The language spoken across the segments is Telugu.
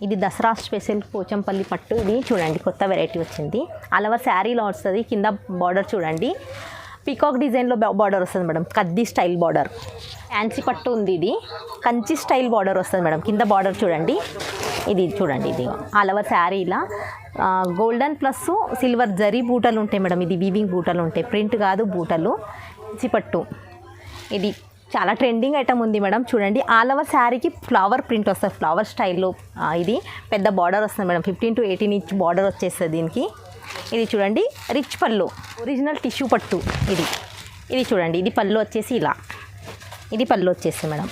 ఇది దసరా స్పెషల్ పోచంపల్లి పట్టు. ఇది చూడండి కొత్త వెరైటీ వచ్చింది. ఆల్ ఓవర్ శారీలో వస్తుంది. కింద బార్డర్ చూడండి పీకాక్ డిజైన్లో బార్డర్ వస్తుంది మేడం. కద్ది స్టైల్ బార్డర్. ఫ్యాన్సీ పట్టు ఉంది. ఇది కంచి స్టైల్ బార్డర్ వస్తుంది మేడం. కింద బార్డర్ చూడండి. ఇది చూడండి ఇది ఆల్ ఓవర్ శారీ ఇలా గోల్డెన్ ప్లస్ సిల్వర్ జరీ బూటలు ఉంటాయి మేడం. ఇది వీవింగ్ బూటలు ఉంటాయి, ప్రింట్ కాదు బూటలు. కంచి పట్టు ఇది చాలా ట్రెండింగ్ ఐటమ్ ఉంది మేడం. చూడండి ఆల్ ఓవర్ శారీకి ఫ్లవర్ ప్రింట్ వస్తుంది, ఫ్లవర్ స్టైల్లో. ఇది పెద్ద బార్డర్ వస్తుంది మేడం. 15 to 18 ఇంచ్ బార్డర్ వచ్చేస్తుంది దీనికి. ఇది చూడండి రిచ్ పళ్ళు, ఒరిజినల్ టిష్యూ పట్టు. ఇది చూడండి ఇది పళ్ళు వచ్చేసి ఇలా, ఇది పళ్ళు వచ్చేసి మేడం.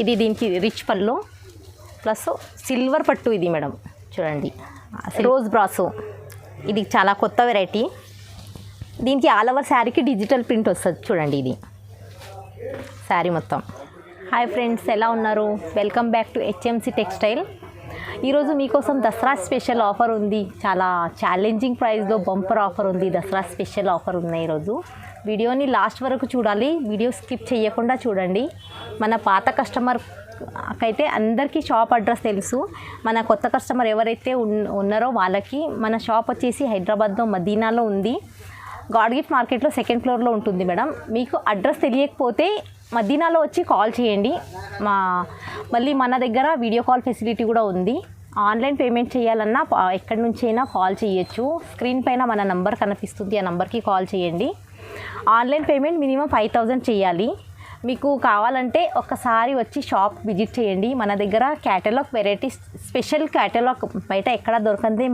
ఇది దీనికి రిచ్ పళ్ళు ప్లస్ సిల్వర్ పట్టు. ఇది మేడం చూడండి రోజ్ బ్రాసో. ఇది చాలా కొత్త వెరైటీ. దీనికి ఆల్ ఓవర్ శారీకి డిజిటల్ ప్రింట్ వస్తుంది చూడండి. ఇది శారీ మొత్తం. హాయ్ ఫ్రెండ్స్, ఎలా ఉన్నారు? Welcome back to HMC textile. ఈరోజు మీకోసం దసరా స్పెషల్ ఆఫర్ ఉంది. చాలా ఛాలెంజింగ్ ప్రైస్లో బంపర్ ఆఫర్ ఉంది. దసరా స్పెషల్ ఆఫర్ ఉన్నాయి ఈరోజు. వీడియోని లాస్ట్ వరకు చూడాలి, వీడియో స్కిప్ చేయకుండా చూడండి. మన పాత కస్టమర్ అయితే అందరికీ షాప్ అడ్రస్ తెలుసు. మన కొత్త కస్టమర్ ఎవరైతే ఉన్నారో వాళ్ళకి మన షాప్ వచ్చేసి హైదరాబాద్లో మదీనాలో ఉంది. గాడ్ గిఫ్ట్ మార్కెట్లో 2nd ఫ్లోర్లో ఉంటుంది మేడం. మీకు అడ్రస్ తెలియకపోతే మదీనాలో వచ్చి కాల్ చేయండి. మళ్ళీ మన దగ్గర వీడియో కాల్ ఫెసిలిటీ కూడా ఉంది. ఆన్లైన్ పేమెంట్ చేయాలన్నా ఎక్కడి నుంచైనా కాల్ చేయొచ్చు. స్క్రీన్ పైన మన నంబర్ కనిపిస్తుంది, ఆ నంబర్కి కాల్ చేయండి. ఆన్లైన్ పేమెంట్ మినిమం 5000 చేయాలి. మీకు కావాలంటే ఒక్కసారి వచ్చి షాప్ విజిట్ చేయండి. మన దగ్గర క్యాటలాగ్ వెరైటీస్, స్పెషల్ క్యాటలాగ్ బయట ఎక్కడ దొరకంది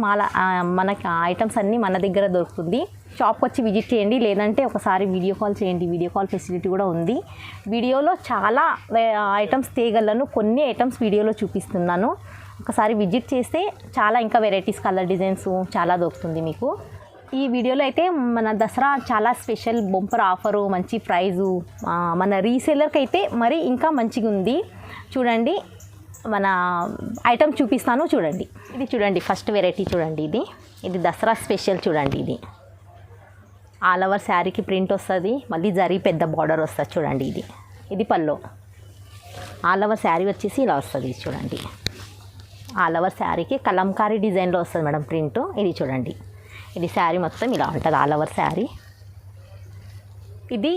మన ఐటమ్స్ అన్నీ మన దగ్గర దొరుకుతుంది. షాప్కి వచ్చి విజిట్ చేయండి, లేదంటే ఒకసారి వీడియో కాల్ చేయండి. వీడియో కాల్ ఫెసిలిటీ కూడా ఉంది. వీడియోలో చాలా ఐటమ్స్ తీయగలను, కొన్ని ఐటమ్స్ వీడియోలో చూపిస్తున్నాను. ఒకసారి విజిట్ చేస్తే చాలా ఇంకా వెరైటీస్, కలర్ డిజైన్స్ చాలా దొరుకుతుంది మీకు. ఈ వీడియోలో అయితే మన దసరా చాలా స్పెషల్ బంపర్ ఆఫరు, మంచి ప్రైజు. మన రీసేలర్కి అయితే మరి ఇంకా మంచిగా ఉంది. చూడండి మన ఐటమ్ చూపిస్తాను చూడండి. ఇది చూడండి ఫస్ట్ వెరైటీ చూడండి. ఇది దసరా స్పెషల్ చూడండి. ఇది ఆల్ ఓవర్ శారీకి ప్రింట్ వస్తుంది, మళ్ళీ జరీ పెద్ద బార్డర్ వస్తుంది చూడండి. ఇది పళ్ళు. ఆల్ ఓవర్ శారీ వచ్చేసి ఇలా వస్తుంది చూడండి. ఆల్ ఓవర్ శారీకి కలంకారీ డిజైన్లో వస్తుంది మేడం ప్రింట్. ఇది చూడండి, ఇది శారీ మొత్తం ఇలా ఉంటుంది ఆల్ ఓవర్ శారీ. ఇది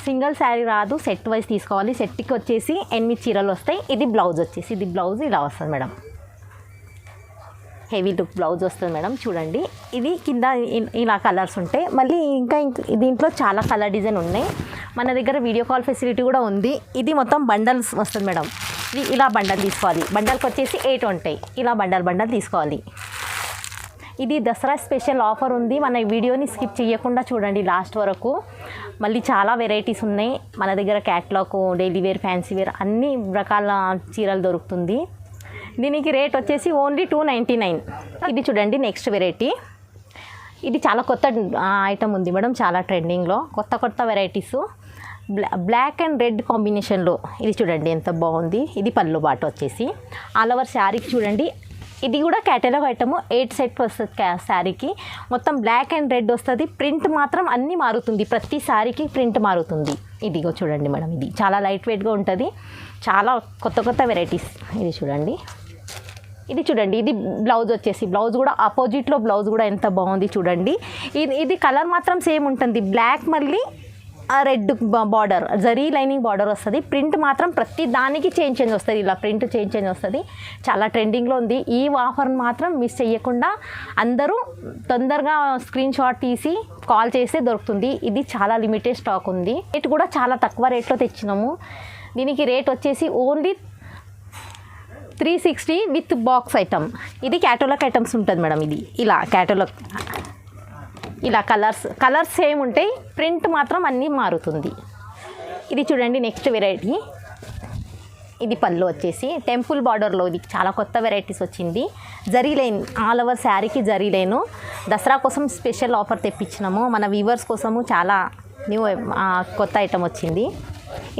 సింగిల్ శారీ రాదు, సెట్ వైజ్ తీసుకోవాలి. సెట్కి వచ్చేసి 8 చీరలు వస్తాయి. ఇది బ్లౌజ్ వచ్చేసి, ఇది బ్లౌజ్ ఇలా వస్తుంది మేడం. హెవీ లుక్ బ్లౌజ్ వస్తుంది మేడం. చూడండి ఇది కింద ఇలా కలర్స్ ఉంటాయి. మళ్ళీ ఇంకా దీంట్లో చాలా కలర్ డిజైన్ ఉన్నాయి. మన దగ్గర వీడియో కాల్ ఫెసిలిటీ కూడా ఉంది. ఇది మొత్తం బండల్స్ వస్తుంది మేడం. ఇది ఇలా బండల్ తీసుకోవాలి. బండల్కి వచ్చేసి 8 ఉంటాయి. ఇలా బండల్ తీసుకోవాలి. ఇది దసరా స్పెషల్ ఆఫర్ ఉంది. మన వీడియోని స్కిప్ చేయకుండా చూడండి లాస్ట్ వరకు. మళ్ళీ చాలా వెరైటీస్ ఉన్నాయి మన దగ్గర. Catalogue, daily wear, fancy wear అన్ని రకాల చీరలు దొరుకుతుంది. దీనికి రేట్ వచ్చేసి ఓన్లీ 299. ఇది చూడండి నెక్స్ట్ వెరైటీ. ఇది చాలా కొత్త ఐటమ్ ఉంది మేడం, చాలా ట్రెండింగ్లో. కొత్త వెరైటీసు బ్లాక్ అండ్ రెడ్ కాంబినేషన్లో. ఇది చూడండి ఎంత బాగుంది. ఇది పళ్ళు బాట వచ్చేసి ఆల్ ఓవర్ శారీకి చూడండి. ఇది కూడా క్యాటలాగ్ ఐటము. 8 సెట్ వస్తుంది శారీకి. మొత్తం బ్లాక్ అండ్ రెడ్ వస్తుంది. ప్రింట్ మాత్రం అన్నీ మారుతుంది, ప్రతి శారీకి ప్రింట్ మారుతుంది. ఇదిగో చూడండి మేడం, ఇది చాలా లైట్ వెయిట్గా ఉంటుంది. చాలా కొత్త వెరైటీస్. ఇది చూడండి. ఇది బ్లౌజ్ వచ్చేసి, బ్లౌజ్ కూడా ఆపోజిట్లో బ్లౌజ్ కూడా ఎంత బాగుంది చూడండి. ఇది కలర్ మాత్రం సేమ్ ఉంటుంది. బ్లాక్ మళ్ళీ red border, zari lining border వస్తుంది. ప్రింట్ మాత్రం ప్రతి దానికి చేంజ్ వస్తుంది. ఇలా ప్రింట్ చేంజ్ వస్తుంది. చాలా ట్రెండింగ్లో ఉంది. ఈ ఆఫర్ మాత్రం మిస్ చేయకుండా అందరూ తొందరగా స్క్రీన్ షాట్ తీసి కాల్ చేస్తే దొరుకుతుంది. ఇది చాలా లిమిటెడ్ స్టాక్ ఉంది. రేట్ కూడా చాలా తక్కువ రేట్లో తెచ్చినాము. దీనికి రేట్ వచ్చేసి ఓన్లీ 360 విత్ బాక్స్ ఐటమ్. ఇది క్యాటలాగ్ ఐటమ్స్ ఉంటుంది మేడం. ఇది ఇలా క్యాటలాగ్, ఇలా కలర్స్ సేమ్ ఉంటాయి. ప్రింట్ మాత్రం అన్నీ మారుతుంది. ఇది చూడండి నెక్స్ట్ వెరైటీ. ఇది పళ్ళు వచ్చేసి టెంపుల్ బార్డర్లో. ఇది చాలా కొత్త వెరైటీస్ వచ్చింది. జరీ లైన్ ఆల్ ఓవర్ శారీకి జరీ లైను. దసరా కోసం స్పెషల్ ఆఫర్ తెప్పించినాము. మన వ్యూవర్స్ కోసము చాలా న్యూ కొత్త ఐటమ్ వచ్చింది.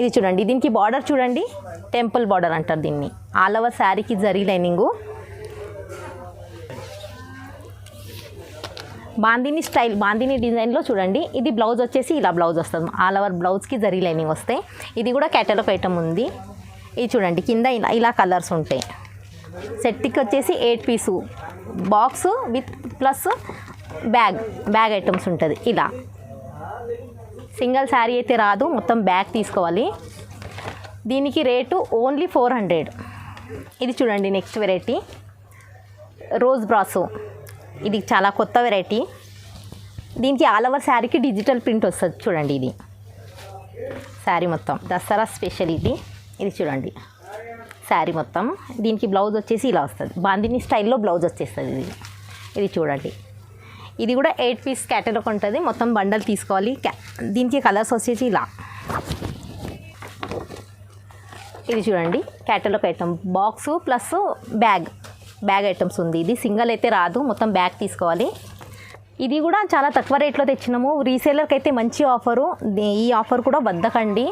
ఇది చూడండి, దీనికి బార్డర్ చూడండి, టెంపుల్ బార్డర్ అంటారు దీన్ని. ఆల్ ఓవర్ శారీకి జరీ లైనింగు. బాందిని స్టైల్, బాందిని డిజైన్లో చూడండి. ఇది బ్లౌజ్ వచ్చేసి ఇలా బ్లౌజ్ వస్తుంది. ఆల్ ఓవర్ బ్లౌజ్కి జరీ లైనింగ్ వస్తాయి. ఇది కూడా క్యాటలాగ్ ఐటమ్ ఉంది. ఇది చూడండి కింద ఇలా కలర్స్ ఉంటాయి. సెట్కి వచ్చేసి 8 piece box with plus bag items ఉంటుంది. ఇలా సింగిల్ శారీ అయితే రాదు, మొత్తం బ్యాగ్ తీసుకోవాలి. దీనికి రేటు ఓన్లీ 400. ఇది చూడండి నెక్స్ట్ వెరైటీ రోజ్ బ్రాసో. ఇది చాలా కొత్త వెరైటీ. దీనికి ఆల్ ఓవర్ శారీకి డిజిటల్ ప్రింట్ వస్తుంది చూడండి. ఇది శారీ మొత్తం దసరా స్పెషల్. ఇది చూడండి శారీ మొత్తం. దీనికి బ్లౌజ్ వచ్చేసి ఇలా వస్తుంది, బాందిని స్టైల్లో బ్లౌజ్ వచ్చేస్తుంది. ఇది చూడండి, ఇది కూడా 8 పీస్ క్యాటలాగ్ ఉంటుంది. మొత్తం బండల్ తీసుకోవాలి. దీనికి కలర్స్ వచ్చేసి ఇలా. ఇది చూడండి catalogue item box plus bag items ఉంది. ఇది సింగిల్ అయితే రాదు, మొత్తం బ్యాగ్ తీసుకోవాలి. ఇది కూడా చాలా తక్కువ రేట్లో తెచ్చినాము. రీసేలర్కి అయితే మంచి ఆఫరు. ఈ ఆఫర్ కూడా వద్దకండి.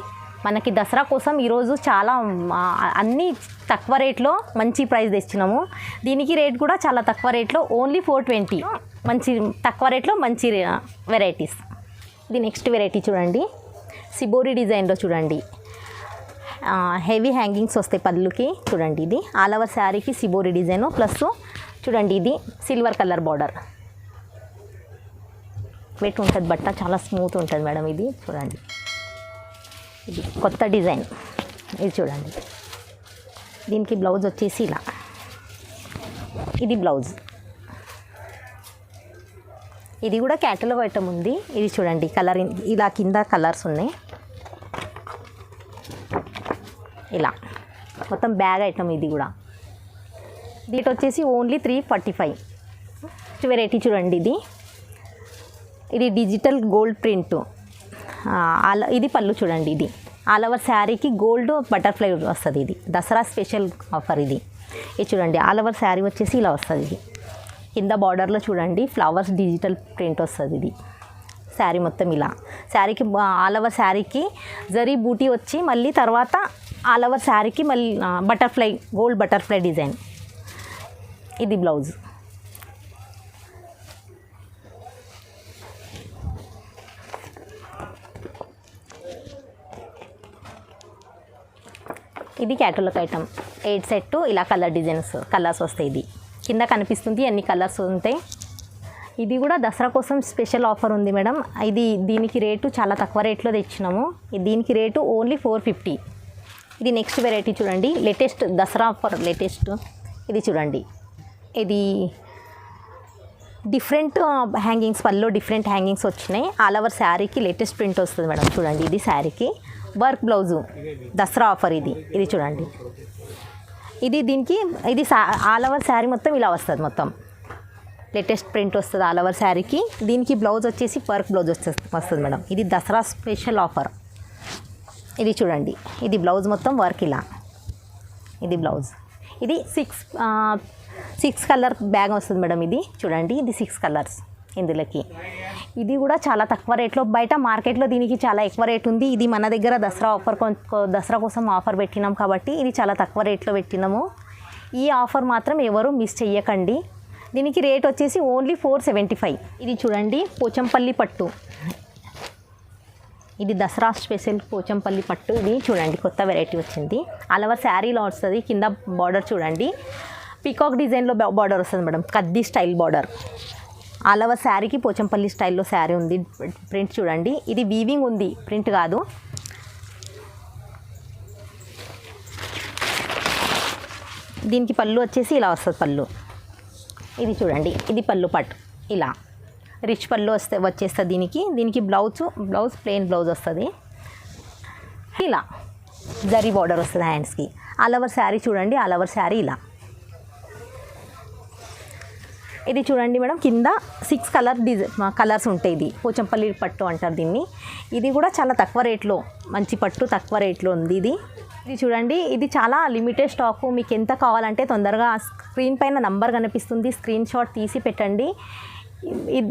మనకి దసరా కోసం ఈరోజు చాలా అన్నీ తక్కువ రేట్లో మంచి ప్రైస్ తెచ్చినాము. దీనికి రేట్ కూడా చాలా తక్కువ రేట్లో ఓన్లీ 420. మంచి తక్కువ రేట్లో మంచి వెరైటీస్. ఇది నెక్స్ట్ వెరైటీ చూడండి, సిబోరి డిజైన్లో చూడండి. హెవీ హ్యాంగింగ్స్ వస్తాయి పళ్ళుకి చూడండి. ఇది ఆల్ ఓవర్ శారీకి సిబోరి డిజైన్ ప్లస్ చూడండి ఇది సిల్వర్ కలర్ బార్డర్. వెయిట్ ఉంటుంది, బట్ట చాలా స్మూత్ ఉంటుంది మేడం. ఇది చూడండి, ఇది కొత్త డిజైన్. ఇది చూడండి, దీనికి బ్లౌజ్ వచ్చేసి ఇలా. ఇది బ్లౌజ్. ఇది కూడా క్యాటలాగ్ ఐటమ్ ఉంది. ఇది చూడండి కలర్ ఇలా కింద కలర్స్ ఉన్నాయి. ఇలా మొత్తం బ్యాగ్ ఐటమ్. ఇది కూడా దీట్ వచ్చేసి ఓన్లీ 345. వెరైటీ చూడండి, ఇది డిజిటల్ గోల్డ్ ప్రింట్. ఇది పళ్ళు చూడండి. ఇది ఆల్ ఓవర్ శారీకి గోల్డ్ బటర్ఫ్లై వస్తుంది. ఇది దసరా స్పెషల్ ఆఫర్. ఇది చూడండి ఆల్ ఓవర్ శారీ వచ్చేసి ఇలా వస్తుంది. ఇది కింద బార్డర్లో చూడండి ఫ్లవర్స్ డిజిటల్ ప్రింట్ వస్తుంది. ఇది శారీ మొత్తం ఇలా. శారీకి ఆల్ ఓవర్ శారీకి జరీ బూటీ వచ్చి మళ్ళీ తర్వాత ఆల్ ఓవర్ శారీకి మళ్ళీ బటర్ఫ్లై గోల్డ్ బటర్ఫ్లై డిజైన్. ఇది బ్లౌజ్. ఇది క్యాటలాగ్ ఐటమ్ 8 సెట్. ఇలా కలర్స్ వస్తాయి. ఇది కింద కనిపిస్తుంది, అన్ని కలర్స్ ఉంటాయి. ఇది కూడా దసరా కోసం స్పెషల్ ఆఫర్ ఉంది మేడం. దీనికి రేటు చాలా తక్కువ రేట్లో తెచ్చినాము. దీనికి రేటు ఓన్లీ 450. ఇది నెక్స్ట్ వెరైటీ చూడండి, లేటెస్ట్ దసరా ఆఫర్ లేటెస్ట్. ఇది చూడండి, ఇది డిఫరెంట్ హ్యాంగింగ్స్, పల్లో డిఫరెంట్ హ్యాంగింగ్స్ వచ్చినాయి. ఆల్ ఓవర్ శారీకి లేటెస్ట్ ప్రింట్ వస్తుంది మేడం. చూడండి ఇది శారీకి వర్క్ బ్లౌజు దసరా ఆఫర్. ఇది చూడండి, దీనికి ఆల్ ఓవర్ శారీ మొత్తం ఇలా వస్తుంది. మొత్తం లేటెస్ట్ ప్రింట్ వస్తుంది ఆల్ ఓవర్ శారీకి. దీనికి బ్లౌజ్ వచ్చేసి వర్క్ బ్లౌజ్ వస్తుంది మేడం. ఇది దసరా స్పెషల్ ఆఫర్. ఇది చూడండి, ఇది బ్లౌజ్ మొత్తం వర్క్ ఇలా. ఇది బ్లౌజ్. ఇది 6 కలర్ బ్యాగ్ వస్తుంది మేడం. ఇది చూడండి, ఇది 6 కలర్స్ ఇందులోకి. ఇది కూడా చాలా తక్కువ రేట్లో. బయట మార్కెట్లో దీనికి చాలా ఎక్కువ రేట్ ఉంది. ఇది మన దగ్గర దసరా కోసం ఆఫర్ పెట్టినాం కాబట్టి ఇది చాలా తక్కువ రేట్లో పెట్టినాము. ఈ ఆఫర్ మాత్రం ఎవరు మిస్ చెయ్యకండి. దీనికి రేట్ వచ్చేసి ఓన్లీ 475. ఇది చూడండి పోచంపల్లి పట్టు. ఇది దసరా స్పెషల్ పోచంపల్లి పట్టు. ఇది చూడండి కొత్త వెరైటీ వచ్చింది. ఆల్ ఓవర్ శారీలో వస్తుంది. కింద బార్డర్ చూడండి పీకాక్ డిజైన్లో బార్డర్ వస్తుంది మేడం. కద్ది స్టైల్ బార్డర్. ఆల్ ఓవర్ శారీకి పోచంపల్లి స్టైల్లో శారీ ఉంది. ప్రింట్ చూడండి, ఇది వీవింగ్ ఉంది, ప్రింట్ కాదు. దీనికి పళ్ళు వచ్చేసి ఇలా వస్తుంది పళ్ళు. ఇది చూడండి, ఇది పళ్ళు పట్టు ఇలా రిచ్ పళ్ళు వచ్చేస్తుంది. దీనికి బ్లౌజ్ ప్లెయిన్ బ్లౌజ్ వస్తుంది. ఇలా జరీ బార్డర్ వస్తుంది హ్యాండ్స్కి. ఆల్ ఓవర్ శారీ చూడండి, ఆల్ ఓవర్ శారీ ఇలా. ఇది చూడండి మేడం, కింద 6 కలర్స్ ఉంటాయి. ఇది పోచంపల్లి పట్టు అంటారు దీన్ని. ఇది కూడా చాలా తక్కువ రేట్లో, మంచి పట్టు తక్కువ రేట్లో ఉంది. ఇది చూడండి, ఇది చాలా లిమిటెడ్ స్టాకు. మీకు ఎంత కావాలంటే తొందరగా స్క్రీన్ పైన నంబర్ కనిపిస్తుంది, స్క్రీన్ షాట్ తీసి పెట్టండి.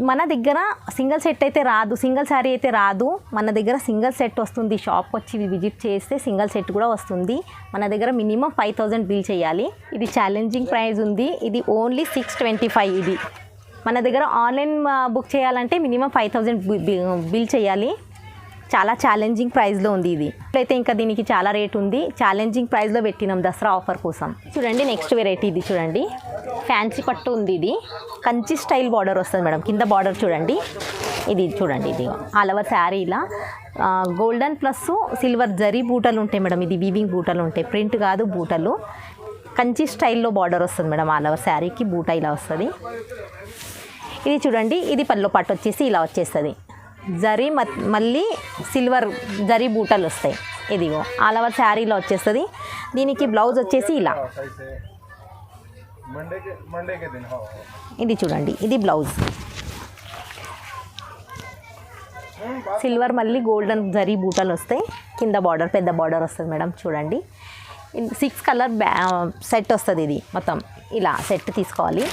మన దగ్గర సింగిల్ సెట్ అయితే రాదు, సింగిల్ శారీ అయితే రాదు. మన దగ్గర సింగిల్ సెట్ వస్తుంది. షాప్కి వచ్చి విజిట్ చేస్తే సింగిల్ సెట్ కూడా వస్తుంది. మన దగ్గర మినిమం 5000 బిల్ చేయాలి. ఇది ఛాలెంజింగ్ ప్రైస్ ఉంది. ఇది ఓన్లీ 625. ఇది మన దగ్గర ఆన్లైన్ బుక్ చేయాలంటే మినిమం 5000 బిల్ చేయాలి. చాలా ఛాలెంజింగ్ ప్రైస్లో ఉంది ఇది. ఇప్పుడైతే ఇంకా దీనికి చాలా రేట్ ఉంది, ఛాలెంజింగ్ ప్రైస్లో పెట్టినాం దసరా ఆఫర్ కోసం. చూడండి నెక్స్ట్ వెరైటీ ఇది చూడండి, ఫ్యాన్సీ పట్టు ఉంది. ఇది కంచి స్టైల్ బార్డర్ వస్తుంది మేడం, కింద బార్డర్ చూడండి. ఇది చూడండి, ఇది ఆల్ ఓవర్ శారీలా గోల్డెన్ ప్లస్ సిల్వర్ జరీ బూటలు ఉంటాయి మేడం. ఇది వీవింగ్ బూటలు ఉంటాయి, ప్రింట్ కాదు బూటలు. కంచి స్టైల్లో బార్డర్ వస్తుంది మేడం, ఆల్ ఓవర్ శారీకి బూట ఇలా వస్తుంది. ఇది చూడండి, ఇది పల్లో పాటు వచ్చేసి ఇలా వచ్చేస్తుంది. జరీ మళ్ళీ సిల్వర్ జరీ బూటలు వస్తాయి. ఇదిగో ఆల్ ఓవర్ శారీలో వచ్చేస్తుంది. దీనికి బ్లౌజ్ వచ్చేసి ఇలా. ఇది చూడండి, ఇది బ్లౌజ్. సిల్వర్ మళ్ళీ గోల్డెన్ జరీ బూటలు వస్తాయి. కింద బార్డర్ పెద్ద బార్డర్ వస్తుంది మేడం. చూడంండి 6 కలర్ సెట్ వస్తుంది. ఇది మొత్తం ఇలా సెట్ తీసుకోవాలి.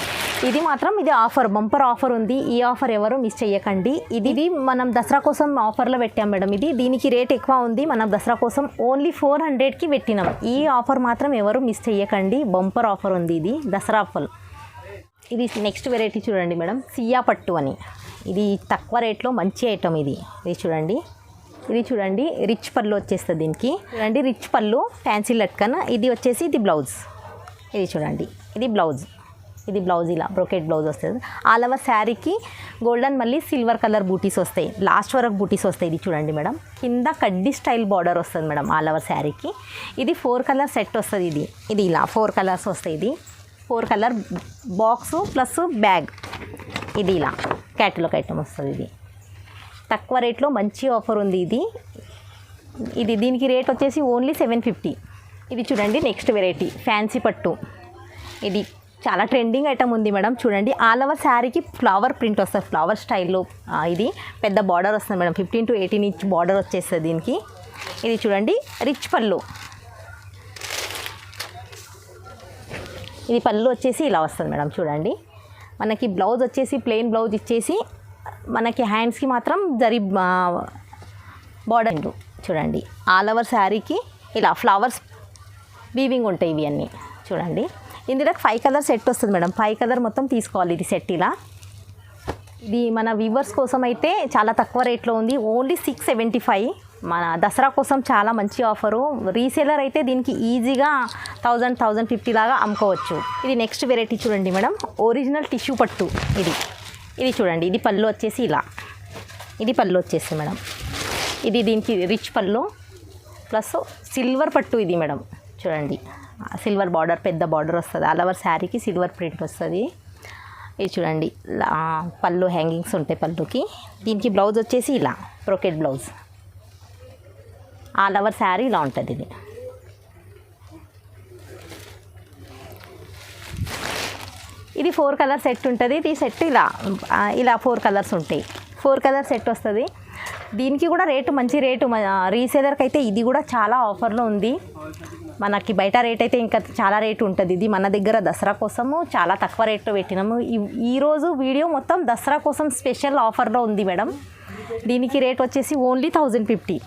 ఇది మాత్రం ఇది ఆఫర్, బంపర్ ఆఫర్ ఉంది. ఈ ఆఫర్ ఎవరు మిస్ చేయకండి. ఇది మనం దసరా కోసం ఆఫర్లో పెట్టాం మేడం. దీనికి రేట్ ఎక్కువ ఉంది, మనం దసరా కోసం ఓన్లీ 400కి పెట్టినాం. ఈ ఆఫర్ మాత్రం ఎవరు మిస్ చేయకండి, బంపర్ ఆఫర్ ఉంది. ఇది దసరా ఆఫర్. ఇది నెక్స్ట్ వెరైటీ చూడండి మేడం, సియా పట్టు అని. ఇది తక్కువ రేట్లో మంచి ఐటమ్. ఇది చూడండి, ఇది చూడండి రిచ్ పళ్ళు వచ్చేస్తుంది దీనికి. చూడండి రిచ్ పళ్ళు, ఫ్యాన్సీ లట్కన్. ఇది వచ్చేసి ఇది బ్లౌజ్. ఇది చూడండి, ఇది బ్లౌజ్. ఇది బ్లౌజ్ ఇలా బ్రోకెట్ బ్లౌజ్ వస్తుంది. ఆల్ ఓవర్ శారీకి గోల్డెన్ మళ్ళీ సిల్వర్ కలర్ బూటీస్ వస్తాయి, లాస్ట్ వరకు బూటీస్ వస్తాయి. ఇది చూడండి మేడం, కింద కడ్డీ స్టైల్ బార్డర్ వస్తుంది మేడం ఆల్ ఓవర్ శారీకి. ఇది 4 కలర్ సెట్ వస్తుంది. ఇది ఇలా 4 కలర్స్ వస్తాయి. ఇది 4 కలర్ బాక్సు ప్లస్ బ్యాగ్. ఇది ఇలా క్యాటలాగ్ ఐటమ్ వస్తుంది. ఇది తక్కువ రేట్లో మంచి ఆఫర్ ఉంది. ఇది దీనికి రేట్ వచ్చేసి ఓన్లీ 750. ఇది చూడండి నెక్స్ట్ వెరైటీ, ఫ్యాన్సీ పట్టు. ఇది చాలా ట్రెండింగ్ ఐటమ్ ఉంది మేడం. చూడండి ఆల్ ఓవర్ శారీకి ఫ్లవర్ ప్రింట్ వస్తుంది, ఫ్లవర్ స్టైల్లో. ఇది పెద్ద బార్డర్ వస్తుంది మేడం, 15 to 18 ఇంచ్ బార్డర్ వచ్చేస్తుంది దీనికి. ఇది చూడండి రిచ్ పళ్ళు. ఇది పళ్ళు వచ్చేసి ఇలా వస్తుంది మేడం. చూడండి మనకి బ్లౌజ్ వచ్చేసి ప్లెయిన్ బ్లౌజ్ ఇచ్చేసి, మనకి హ్యాండ్స్కి మాత్రం జరీ బార్డర్. చూడండి ఆల్ ఓవర్ శారీకి ఇలా ఫ్లవర్స్ వీవింగ్ ఉంటాయి. ఇవి అన్నీ చూడండి. ఇందులో 5 కలర్ సెట్ వస్తుంది మేడం. 5 కలర్ మొత్తం తీసుకోవాలి. ఇది సెట్ ఇలా. ఇది మన వ్యూవర్స్ కోసం అయితే చాలా తక్కువ రేట్లో ఉంది, ఓన్లీ 675. మన దసరా కోసం చాలా మంచి ఆఫరు. రీసేలర్ అయితే దీనికి ఈజీగా 1000-1050 లాగా అమ్ముకోవచ్చు. ఇది నెక్స్ట్ వెరైటీ చూడండి మేడం, ఒరిజినల్ టిష్యూ పట్టు. ఇది చూడండి, ఇది పళ్ళు వచ్చేసి ఇలా. ఇది పళ్ళు వచ్చేసి మేడం, ఇది దీనికి రిచ్ పళ్ళు ప్లస్ సిల్వర్ పట్టు. ఇది మేడం చూడండి, సిల్వర్ బార్డర్ పెద్ద బార్డర్ వస్తుంది. ఆల్ ఓవర్ శారీకి సిల్వర్ ప్రింట్ వస్తుంది. ఇది చూడండి పళ్ళు హ్యాంగింగ్స్ ఉంటాయి పళ్ళుకి. దీనికి బ్లౌజ్ వచ్చేసి ఇలా brocade blouse. All over sari ఇలా ఉంటుంది. ఇది 4 కలర్ సెట్ ఉంటుంది. ఇది సెట్ ఇలా 4 కలర్స్ ఉంటాయి. 4 కలర్ సెట్ వస్తుంది. దీనికి కూడా రేటు మంచి రేటు. రీసేలర్కి అయితే ఇది కూడా చాలా ఆఫర్లో ఉంది. మనకి బయట రేట్ అయితే ఇంకా చాలా రేటు ఉంటుంది. ఇది మన దగ్గర దసరా కోసము చాలా తక్కువ రేట్లో పెట్టినాము. ఈరోజు వీడియో మొత్తం దసరా కోసం స్పెషల్ ఆఫర్లో ఉంది మేడం. దీనికి రేట్ వచ్చేసి ఓన్లీ 1050.